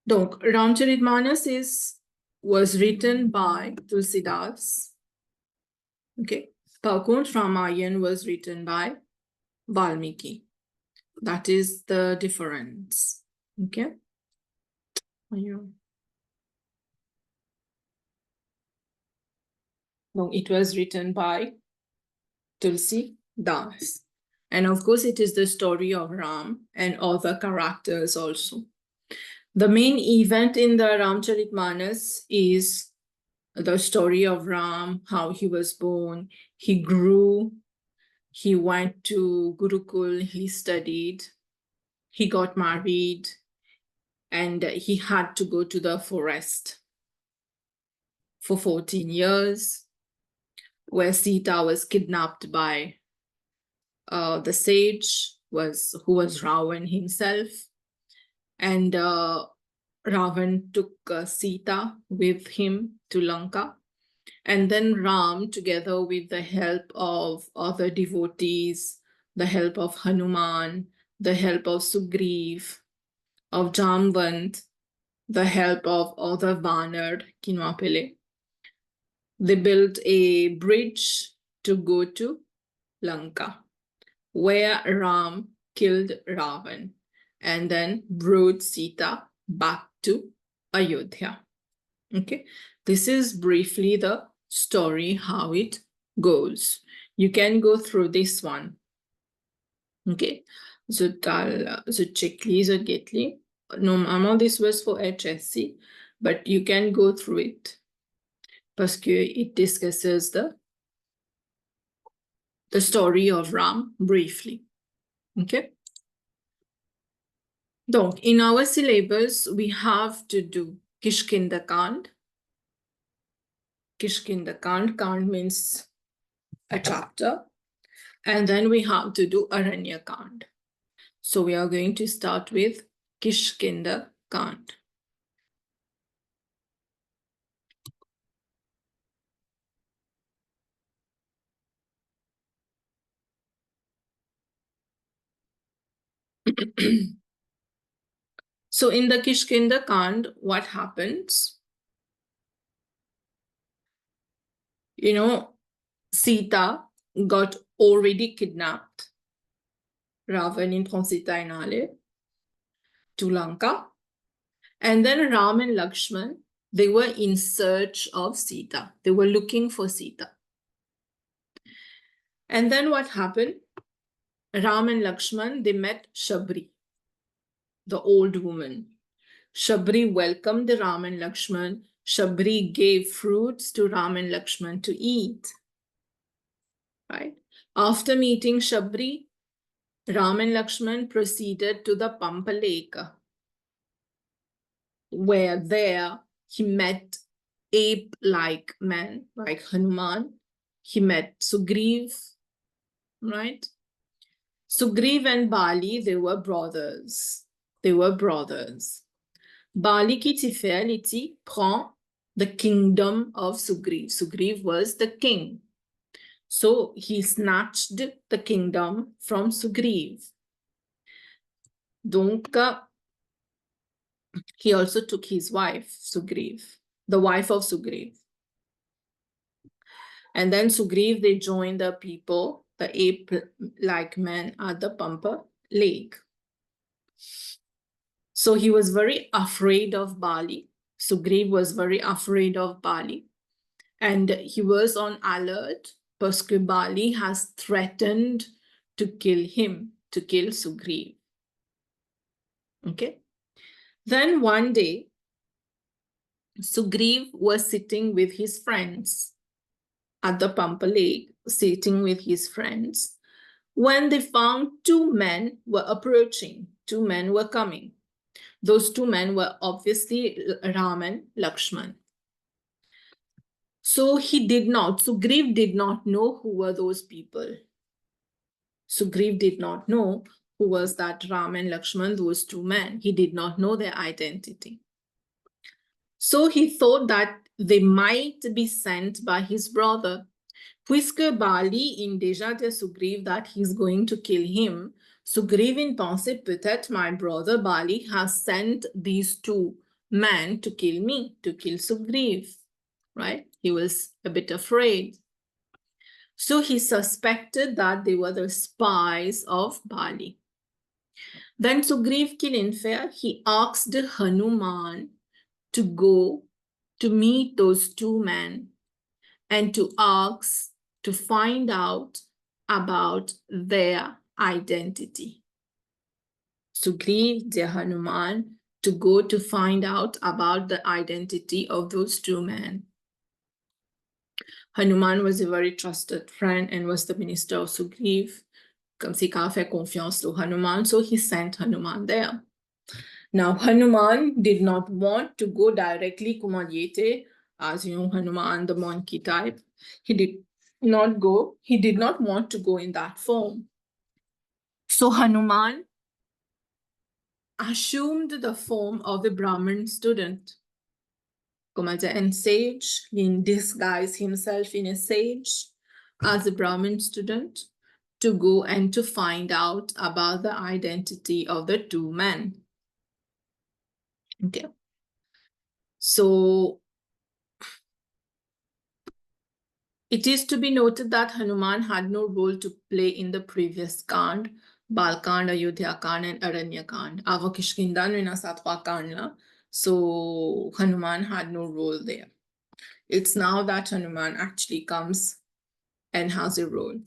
Donc, Ramcharitmanas was written by Tulsidas. Okay. Par contre, Ramayan was written by Valmiki. That is the difference. Okay. No, it was written by Tulsi Das. And of course, it is the story of Ram and other characters also. The main event in the Ramcharitmanas is the story of Ram, how he was born, he grew, he went to Gurukul, he studied, he got married, and he had to go to the forest for 14 years, where Sita was kidnapped by the sage, who was Ravan himself. And Ravan took Sita with him to Lanka. And then Ram, together with the help of other devotees, the help of Hanuman, the help of Sugriv, of Jamvant, the help of other Vanar, Kinwapele, they built a bridge to go to Lanka, where Ram killed Ravan and then brought Sita back to Ayodhya. Okay, this is briefly the story, how it goes. You can go through this one. Okay, so checkly, so getly. Normalement, this was for HSC, but you can go through it parce que it discusses the story of Ram briefly. Okay. Donc, in our syllabus, we have to do Kiskindha Kand. Kiskindha Kand, Kand means a chapter. And then we have to do Aranya Kand. So we are going to start with Kiskindha Kand. So in the Kiskindha Kand, what happens? You know, Sita got already kidnapped. Ravan in Sita Inale to Lanka. And then Ram and Lakshman, they were in search of Sita. They were looking for Sita. And then what happened? Ram and Lakshman, they met Shabri, the old woman. Shabri welcomed the Ram and Lakshman. Shabri gave fruits to Ram and Lakshman to eat. Right? After meeting Shabri, Ram and Lakshman proceeded to the Pampa Lake, where there he met ape-like men like Hanuman. He met Sugriv, right? Sugriv and Bali, they were brothers. They were brothers. Bali qui Tifeliti prend the kingdom of Sugriv. Sugriv was the king. So he snatched the kingdom from Sugriv. Donc, he also took his wife, Sugriv, the wife of Sugriv. And then Sugriv, they joined the people, the ape-like men at the Pampa Lake. So he was very afraid of Bali. Sugriv was very afraid of Bali. And he was on alert parce que Bali has threatened to kill him, to kill Sugriv. Okay. Then one day, Sugriv was sitting with his friends at the Pampa Lake, sitting with his friends, when they found two men were approaching. Two men were coming. Those two men were obviously Ram and Lakshman. So Sugriv did not know who were those people. Sugriv did not know who was that Ram and Lakshman, those two men. He did not know their identity. So he thought that they might be sent by his brother. Puisque Bali in déjà dit Sugriv that he's going to kill him, Sugriv in pensée, peut-être my brother Bali has sent these two man to kill me, to kill Sugriv, right? He was a bit afraid. So he suspected that they were the spies of Bali. Then Sugriv Kilinfer, he asked Hanuman to go to meet those two men and to ask to find out about their identity. Sugriv, dear Hanuman, to go to find out about the identity of those two men. Hanuman was a very trusted friend and was the minister of Sugriv. Comme si Ka fait confiance to Hanuman, so he sent Hanuman there. Now, Hanuman did not want to go directly Kumadyete, as you know, Hanuman, the monkey type. He did not want to go in that form. So Hanuman assumed the form of a Brahmin student. And sage, he disguised himself in a sage as a Brahmin student to go and to find out about the identity of the two men. Okay. So it is to be noted that Hanuman had no role to play in the previous Kand, Balkand, Ayodhya Kand, and Aranya Kand. Ava Kiskindha no nasa trois Kand la. So Hanuman had no role there. It's now that Hanuman actually comes and has a role.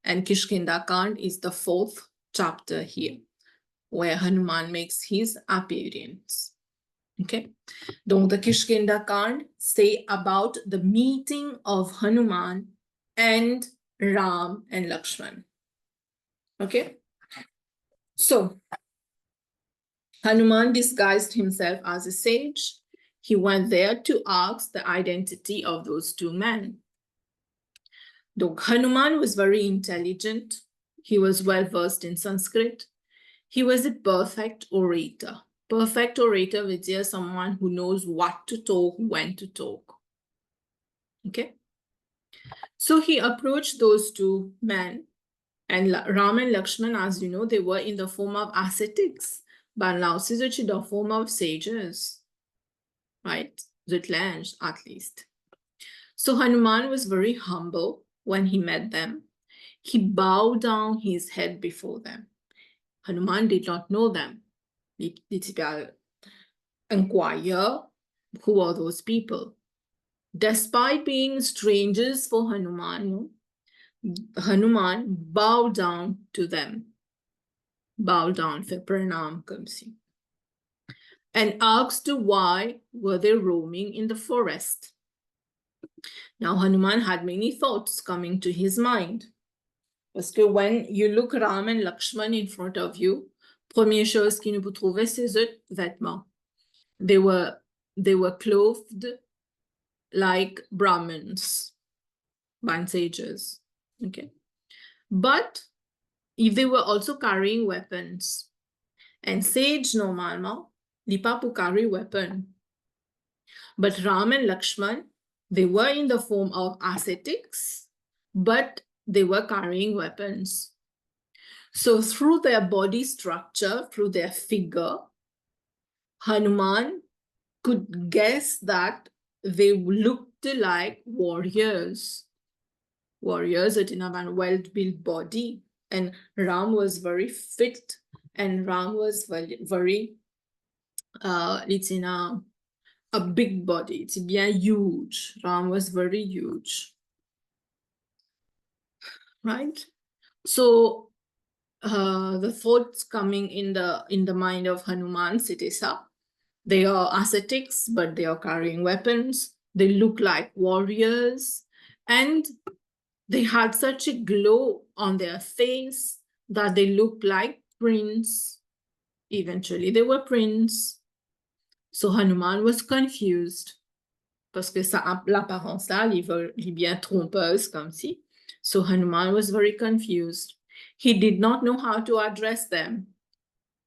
And Kiskindha Kand is the 4th chapter here, where Hanuman makes his appearance. Okay, donc the Kiskindha Kand say about the meeting of Hanuman and Ram and Lakshman. Okay, so Hanuman disguised himself as a sage. He went there to ask the identity of those two men. Donc Hanuman was very intelligent. He was well versed in Sanskrit. He was a perfect orator. Perfect orator veut dire someone who knows what to talk, when to talk. Okay? So he approached those two men, and Ram and Lakshman, as you know, they were in the form of ascetics, but now in the form of sages, right? Zutlange, at least. So Hanuman was very humble when he met them. He bowed down his head before them. Hanuman did not know them. He inquire who are those people. Despite being strangers for Hanuman, Hanuman bowed down to them. Bow down for pranam comme si. And asked why were they roaming in the forest. Now Hanuman had many thoughts coming to his mind. Parce que when you look Ram and Lakshman in front of you, première chose qui nous peut trouver, c'est eux vêtements. They were clothed like Brahmins, and sages. Okay. But if they were also carrying weapons, and sage normalement, n'est pas pour carry weapon. But Ram and Lakshman, they were in the form of ascetics, but they were carrying weapons. So through their body structure, through their figure, Hanuman could guess that they looked like warriors. Warriors that in a well-built body. And Ram was very fit, and Ram was very it's in a big body. It's bien huge. Ram was very huge. Right? So the thoughts coming in the mind of Hanuman, c'était ça. They are ascetics, but they are carrying weapons. They look like warriors. And they had such a glow on their face that they looked like prince. Eventually, they were prince. So Hanuman was confused. Parce que l'apparence-là, est bien trompeuse, comme si. So Hanuman was very confused. He did not know how to address them.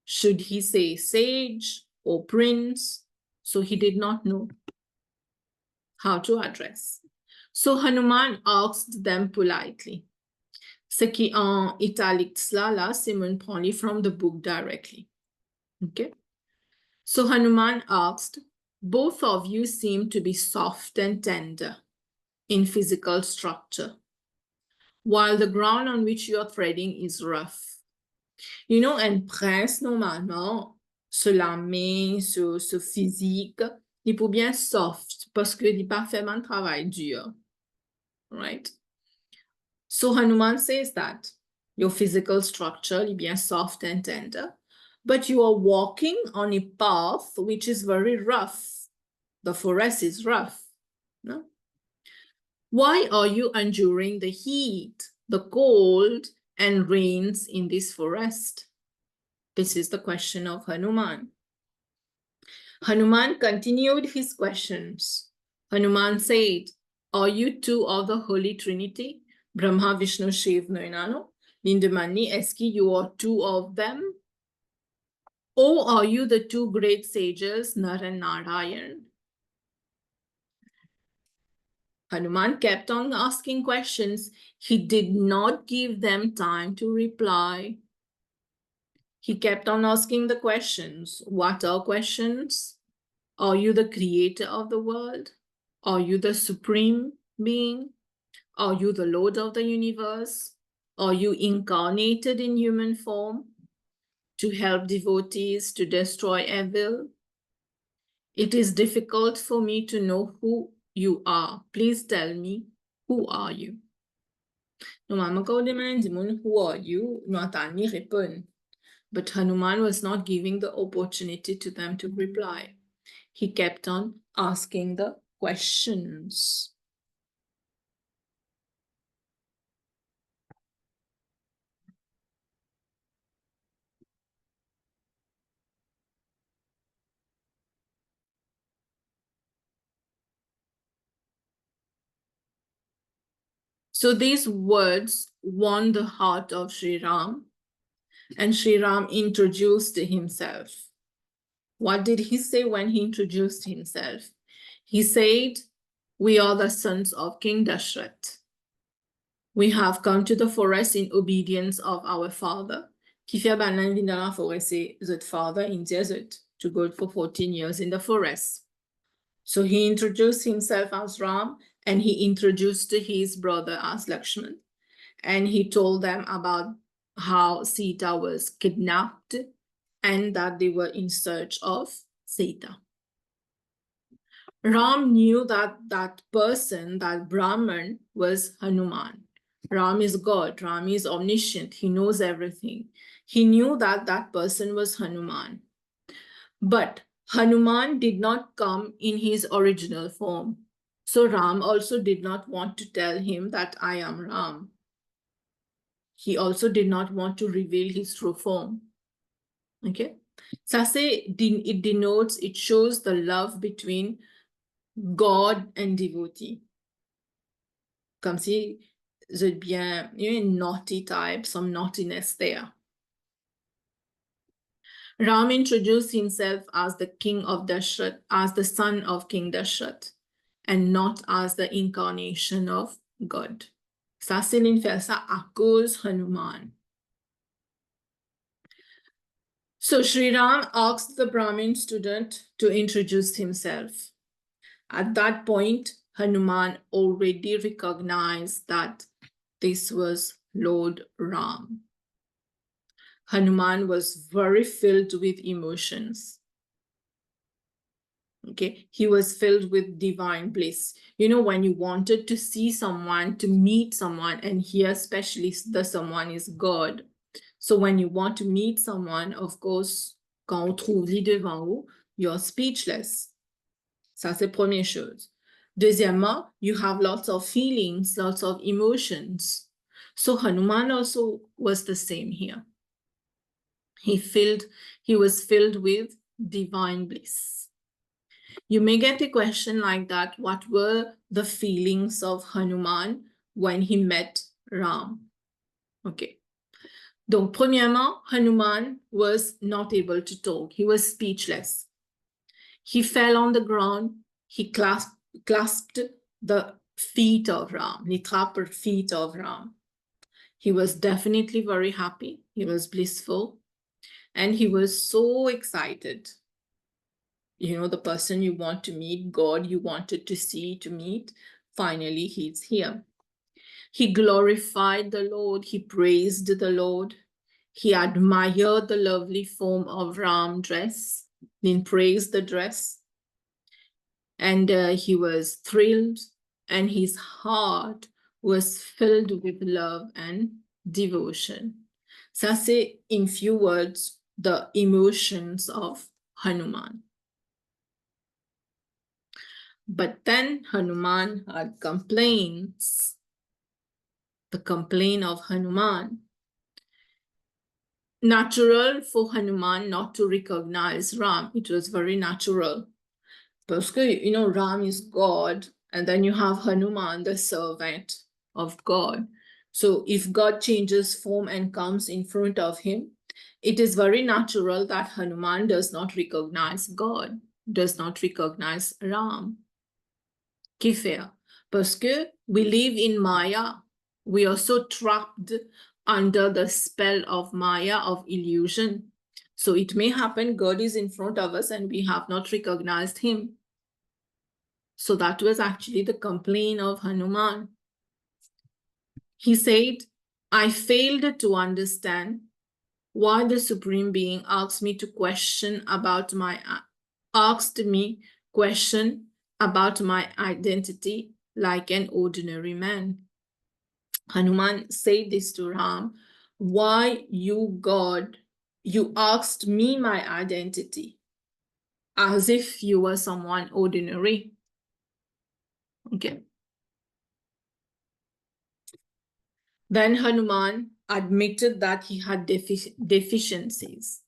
Should he say sage or prince? So he did not know how to address. So Hanuman asked them politely. Ce qui en italics là, Simon prend from the book directly. Okay. So Hanuman asked, both of you seem to be soft and tender in physical structure, while the ground on which you are treading is rough. You know, un prince, normalement, sur la main, sur physique, il est bien soft parce qu'il n'est pas fait un travail dur. Right? So Hanuman says that your physical structure is bien soft and tender, but you are walking on a path which is very rough. The forest is rough. No? Why are you enduring the heat, the cold, and rains in this forest? This is the question of Hanuman. Hanuman continued his questions. Hanuman said, are you two of the Holy Trinity? Brahma, Vishnu, Shiv, Noinano? Lindamani, Eski, you are two of them? Or are you the two great sages, Nar and Narayan? Hanuman kept on asking questions. He did not give them time to reply. He kept on asking the questions. What are questions? Are you the creator of the world? Are you the supreme being? Are you the Lord of the universe? Are you incarnated in human form to help devotees to destroy evil? It is difficult for me to know who you are. Please tell me, who are you? Normalement, quand on demande who are you, nous attendons répondre. But Hanuman was not giving the opportunity to them to reply. He kept on asking the questions. So these words won the heart of Sri Ram, and Sri Ram introduced himself. What did he say when he introduced himself? He said, we are the sons of King Dashrath. We have come to the forest in obedience of our father. Qui fait banan vin dans la forêt, c'est zot father in desert to go for 14 years in the forest. So he introduced himself as Ram, and he introduced his brother as Lakshman. And he told them about how Sita was kidnapped and that they were in search of Sita. Ram knew that that person, that Brahman, was Hanuman. Ram is God. Ram is omniscient. He knows everything. He knew that that person was Hanuman. But Hanuman did not come in his original form. So Ram also did not want to tell him that I am Ram. He also did not want to reveal his true form. Okay? Ça, it denotes, it shows the love between God and devotee. Comme si vous êtes bien, you know, naughty type, some naughtiness there. Ram introduced himself as the king of Dashrath, as the son of King Dashrath, and not as the incarnation of God. Ça, c'est une fait ça à cause Hanuman. So Sri Ram asked the Brahmin student to introduce himself. At that point, Hanuman already recognized that this was Lord Ram. Hanuman was very filled with emotions. Okay, he was filled with divine bliss. You know, when you wanted to see someone, to meet someone, and here especially the someone is God. So when you want to meet someone, of course, quand on trouve lui devant vous, you're speechless. Ça, c'est première chose. Deuxièmement, you have lots of feelings, lots of emotions. So Hanuman also was the same here. He was filled with divine bliss. You may get a question like that. What were the feelings of Hanuman when he met Ram? Okay. Donc, premièrement, Hanuman was not able to talk. He was speechless. He fell on the ground. He clasped the feet of Ram, the trapper feet of Ram. He was definitely very happy. He was blissful. And he was so excited. the person you want to meet, God you wanted to see, to meet, finally he's here. He glorified the Lord, he praised the Lord, he admired the lovely form of Ram dress, then praised the dress, and he was thrilled, and his heart was filled with love and devotion. Ça, c'est, in few words, the emotions of Hanuman. But then Hanuman had complaints. The complaint of Hanuman. Natural for Hanuman not to recognize Ram. It was very natural. Because, Ram is God, and then you have Hanuman, the servant of God. So if God changes form and comes in front of him, it is very natural that Hanuman does not recognize God, does not recognize Ram. Qui fait? Parce que we live in Maya. We are so trapped under the spell of Maya, of illusion. So it may happen God is in front of us and we have not recognized him. So that was actually the complaint of Hanuman. He said, I failed to understand why the Supreme Being asked me question about my identity like an ordinary man. Hanuman said this to Ram, why you, God, you asked me my identity as if you were someone ordinary. Okay. Then Hanuman admitted that he had deficiencies.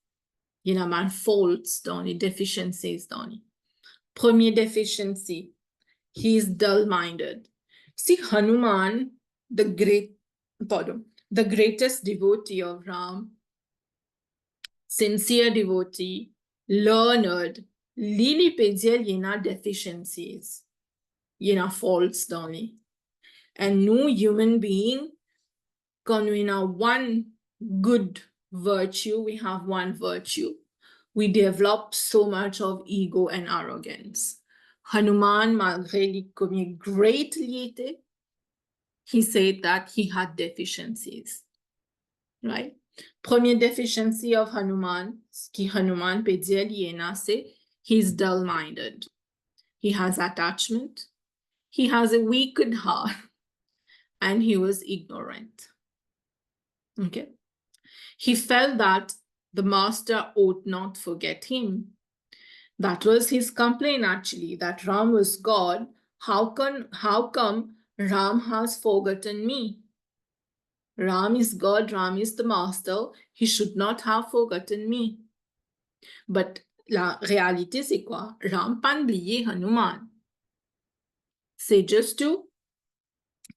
Il a mal faults dans les deficiencies dans les. Premier deficiency, he is dull-minded. See, Hanuman, the greatest devotee of Ram, sincere devotee, learned, Lili peut dire il y a deficiencies, il y a faults dans les. And no human being, quand we have one good virtue, we have one virtue, we develop so much of ego and arrogance. Hanuman, malgré comme great était, he said that he had deficiencies, right? Premier deficiency of Hanuman, ce qui Hanuman peut dire c'est he's dull-minded. He has attachment. He has a wicked heart. And he was ignorant. Okay. He felt that the master ought not forget him. That was his complaint, actually, that Ram was God. How come Ram has forgotten me? Ram is God, Ram is the master. He should not have forgotten me. But la réalité, c'est quoi? Ram pas oublié Hanuman. C'est just to,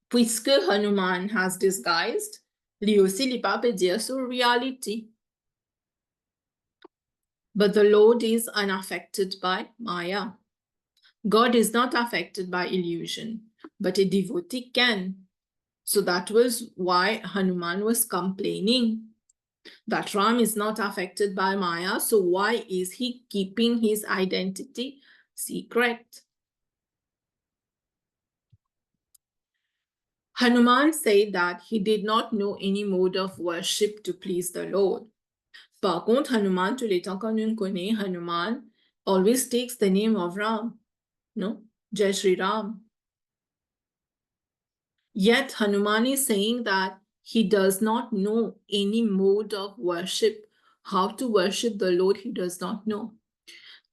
puisque Hanuman has disguised, lui aussi, il pas peut dire sur reality. But the Lord is unaffected by Maya. God is not affected by illusion, but a devotee can. So that was why Hanuman was complaining that Ram is not affected by Maya. So why is he keeping his identity secret? Hanuman said that he did not know any mode of worship to please the Lord. Par contre, Hanuman, tous les temps qu'on nous connaît, Hanuman always takes the name of Ram. No? Jai Shri Ram. Yet Hanuman is saying that he does not know any mode of worship. How to worship the Lord, he does not know.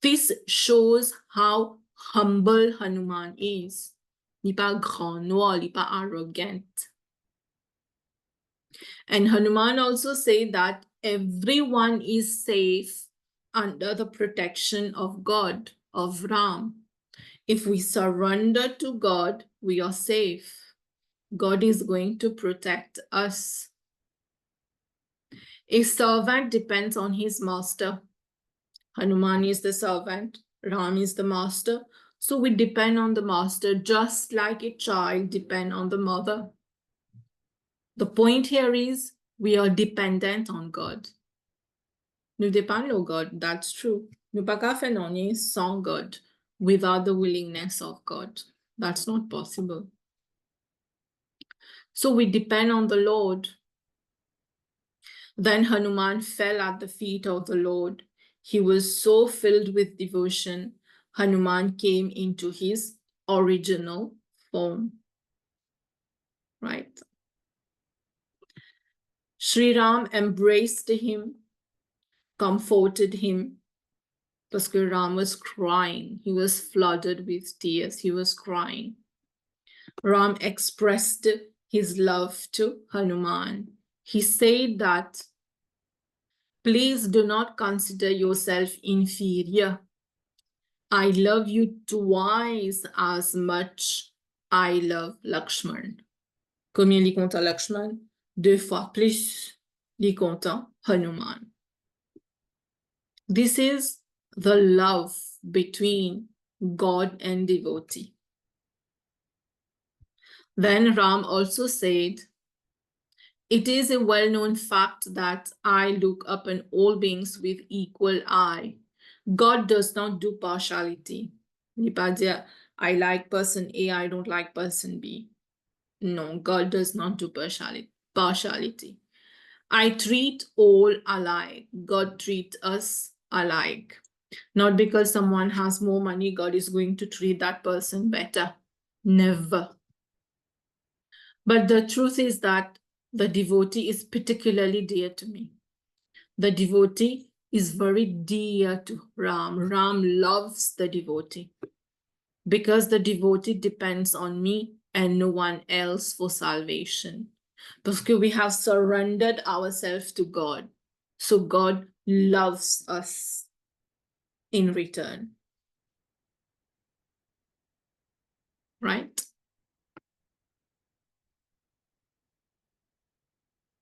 This shows how humble Hanuman is. Il n'est pas grand noir, il n'est pas arrogant. And Hanuman also said that everyone is safe under the protection of God, of Ram. If we surrender to God, we are safe. God is going to protect us. A servant depends on his master. Hanuman is the servant, Ram is the master. So we depend on the master just like a child depends on the mother. The point here is we are dependent on God. Nous dépendons de God, that's true. Nous pas qu'à faire non sans God, without the willingness of God. That's not possible. So we depend on the Lord. Then Hanuman fell at the feet of the Lord. He was so filled with devotion, Hanuman came into his original form. Right? Sri Ram embraced him, comforted him, because Ram was crying. He was flooded with tears. He was crying. Ram expressed his love to Hanuman. He said that, please do not consider yourself inferior. I love you twice as much I love Lakshman. Combien il compte Lakshman? 2 fois plus il compte Hanuman. This is the love between God and devotee. Then Ram also said, it is a well-known fact that I look upon all beings with equal eye. God does not do partiality. I like person A, I don't like person B. No, God does not do partiality. I treat all alike. God treats us alike. Not because someone has more money, God is going to treat that person better. Never. But the truth is that the devotee is particularly dear to me. The devotee is very dear to Ram. Ram loves the devotee because the devotee depends on me and no one else for salvation. Because we have surrendered ourselves to God. So God loves us in return. Right?